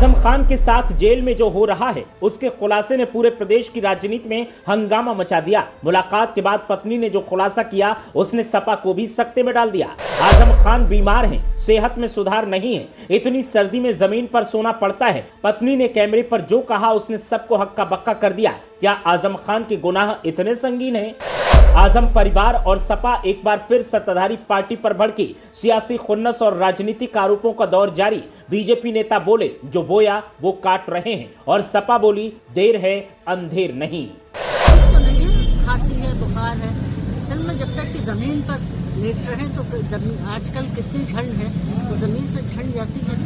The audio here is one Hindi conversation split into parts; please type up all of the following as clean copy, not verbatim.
आजम खान के साथ जेल में जो हो रहा है उसके खुलासे ने पूरे प्रदेश की राजनीति में हंगामा मचा दिया। मुलाकात के बाद पत्नी ने जो खुलासा किया उसने सपा को भी सकते में डाल दिया। आजम खान बीमार हैं, सेहत में सुधार नहीं है, इतनी सर्दी में जमीन पर सोना पड़ता है। पत्नी ने कैमरे पर जो कहा उसने सबको हक्का बक्का कर दिया। क्या आजम खान के गुनाह इतने संगीन हैं? आजम परिवार और सपा एक बार फिर सत्ताधारी पार्टी पर भड़की। सियासी खुन्नस और राजनीतिक आरोपों का दौर जारी। बीजेपी नेता बोले जो बोया वो काट रहे हैं और सपा बोली देर है अंधेर नहीं। तो नहीं है, खांसी है, बुखार है। असल में जब तक कि जमीन पर लेट रहे तो जमीन आजकल कितनी ठंड है तो जमीन से ठंड जाती है।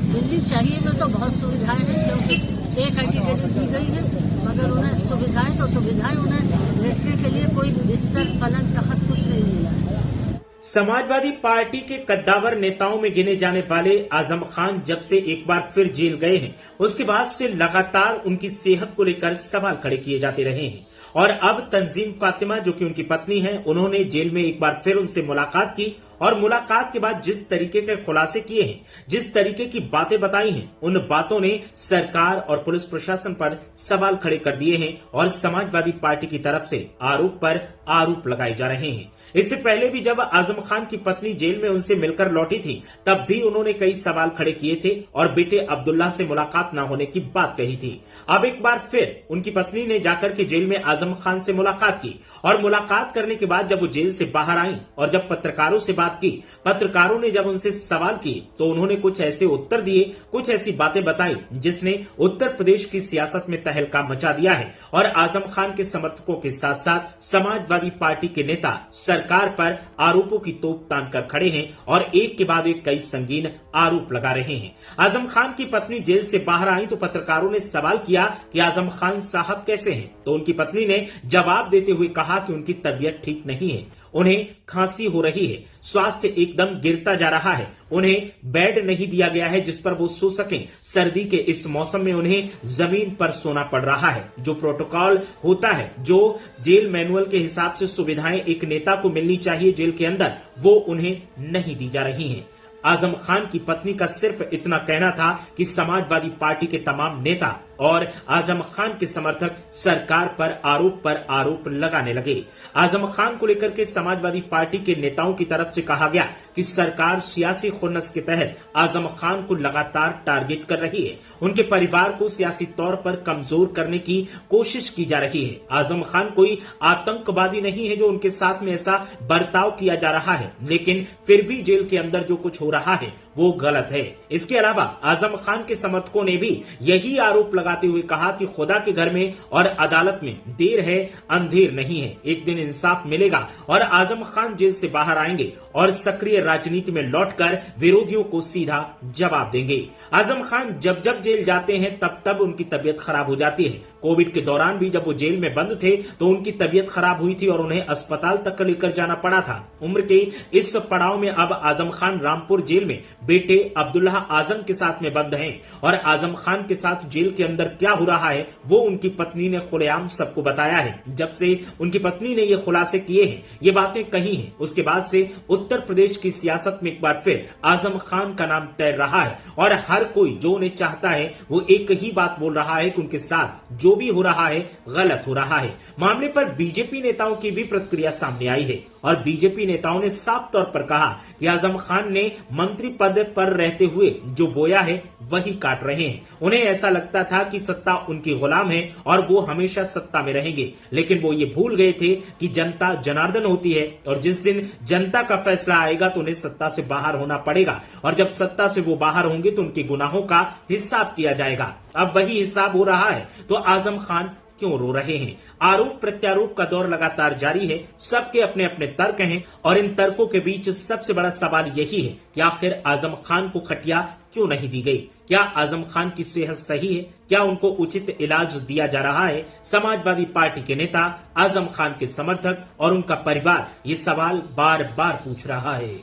दिल्ली चाहिए में तो बहुत सुविधाएं हैं क्योंकि एक आइडेंटिटी दी गई है, मगर उन्हें सुविधाएं उन्हें लेटने के लिए कोई बिस्तर पलंग तख्त कुछ नहीं मिला है। समाजवादी पार्टी के कद्दावर नेताओं में गिने जाने वाले आजम खान जब से एक बार फिर जेल गए हैं उसके बाद से लगातार उनकी सेहत को लेकर सवाल खड़े किए जाते रहे हैं और अब तंजीम फातिमा जो कि उनकी पत्नी हैं, उन्होंने जेल में एक बार फिर उनसे मुलाकात की और मुलाकात के बाद जिस तरीके के खुलासे किए हैं, जिस तरीके की बातें बताई हैं, उन बातों ने सरकार और पुलिस प्रशासन पर सवाल खड़े कर दिए हैं और समाजवादी पार्टी की तरफ से आरोप पर आरोप लगाए जा रहे हैं। इससे पहले भी जब आजम खान की पत्नी जेल में उनसे मिलकर लौटी थी तब भी उन्होंने कई सवाल खड़े किए थे और बेटे अब्दुल्ला से मुलाकात न होने की बात कही थी। अब एक बार फिर उनकी पत्नी ने जाकर के जेल में आजम खान से मुलाकात की और मुलाकात करने के बाद जब वो जेल से बाहर आई और जब पत्रकारों से बात की, पत्रकारों ने जब उनसे सवाल किए तो उन्होंने कुछ ऐसे उत्तर दिए, कुछ ऐसी बातें बताई जिसने उत्तर प्रदेश की सियासत में तहलका मचा दिया है और आजम खान के समर्थकों के साथ साथ समाजवादी पार्टी के नेता सरकार पर आरोपों की तोप तान कर खड़े हैं और एक के बाद एक कई संगीन आरोप लगा रहे हैं। आजम खान की पत्नी जेल से बाहर आई तो पत्रकारों ने सवाल किया कि आजम खान साहब कैसे हैं, तो उनकी पत्नी ने जवाब देते हुए कहा कि उनकी तबीयत ठीक नहीं है, उन्हें खांसी हो रही है, स्वास्थ्य एकदम गिरता जा रहा है, उन्हें बेड नहीं दिया गया है जिस पर वो सो सकें। सर्दी के इस मौसम में उन्हें जमीन पर सोना पड़ रहा है। जो प्रोटोकॉल होता है, जो जेल मैनुअल के हिसाब से सुविधाएं एक नेता को मिलनी चाहिए जेल के अंदर, वो उन्हें नहीं दी जा रही हैं। आजम खान की पत्नी का सिर्फ इतना कहना था कि समाजवादी पार्टी के तमाम नेता और आजम खान के समर्थक सरकार पर आरोप लगाने लगे। आजम खान को लेकर के समाजवादी पार्टी के नेताओं की तरफ से कहा गया कि सरकार सियासी खुन्नस के तहत आजम खान को लगातार टारगेट कर रही है, उनके परिवार को सियासी तौर पर कमजोर करने की कोशिश की जा रही है। आजम खान कोई आतंकवादी नहीं है जो उनके साथ में ऐसा बर्ताव किया जा रहा है, लेकिन फिर भी जेल के अंदर जो कुछ हो रहा है वो गलत है। इसके अलावा आजम खान के समर्थकों ने भी यही आरोप लगाते हुए कहा कि खुदा के घर में और अदालत में देर है अंधेर नहीं है, एक दिन इंसाफ मिलेगा और आजम खान जेल से बाहर आएंगे और सक्रिय राजनीति में लौटकर विरोधियों को सीधा जवाब देंगे। आजम खान जब जब जेल जाते हैं तब तब उनकी तबीयत खराब हो जाती है। कोविड के दौरान भी जब वो जेल में बंद थे तो उनकी तबीयत खराब हुई थी और उन्हें अस्पताल तक लेकर जाना पड़ा था। उम्र के इस पड़ाव में अब आजम खान रामपुर जेल में बेटे अब्दुल्ला आजम के साथ में बंद हैं और आजम खान के साथ जेल के अंदर क्या हो रहा है वो उनकी पत्नी ने खुलेआम सबको बताया है। जब से उनकी पत्नी ने ये खुलासे किए हैं, ये बातें कही हैं, उसके बाद से उत्तर प्रदेश की सियासत में एक बार फिर आजम खान का नाम तैर रहा है और हर कोई जो उन्हें चाहता है वो एक ही बात बोल रहा है कि उनके साथ जो भी हो रहा है गलत हो रहा है। मामले पर बीजेपी नेताओं की भी प्रतिक्रिया सामने आई है और बीजेपी नेताओं ने साफ तौर पर कहा कि आजम खान ने मंत्री पद पर रहते हुए जो बोया है वही काट रहे हैं। उन्हें ऐसा लगता था कि सत्ता उनकी गुलाम है और वो हमेशा सत्ता में रहेंगे, लेकिन वो ये भूल गए थे कि जनता जनार्दन होती है और जिस दिन जनता का फैसला आएगा तो उन्हें सत्ता से बाहर होना पड़ेगा और जब सत्ता से वो बाहर होंगे तो उनके गुनाहों का हिसाब किया जाएगा। अब वही हिसाब हो रहा है तो आजम खान क्यों रो रहे हैं? आरोप प्रत्यारोप का दौर लगातार जारी है, सबके अपने अपने तर्क हैं और इन तर्कों के बीच सबसे बड़ा सवाल यही है कि आखिर आजम खान को खटिया क्यों नहीं दी गई? क्या आजम खान की सेहत सही है? क्या उनको उचित इलाज दिया जा रहा है? समाजवादी पार्टी के नेता, आजम खान के समर्थक और उनका परिवार ये सवाल बार बार पूछ रहा है।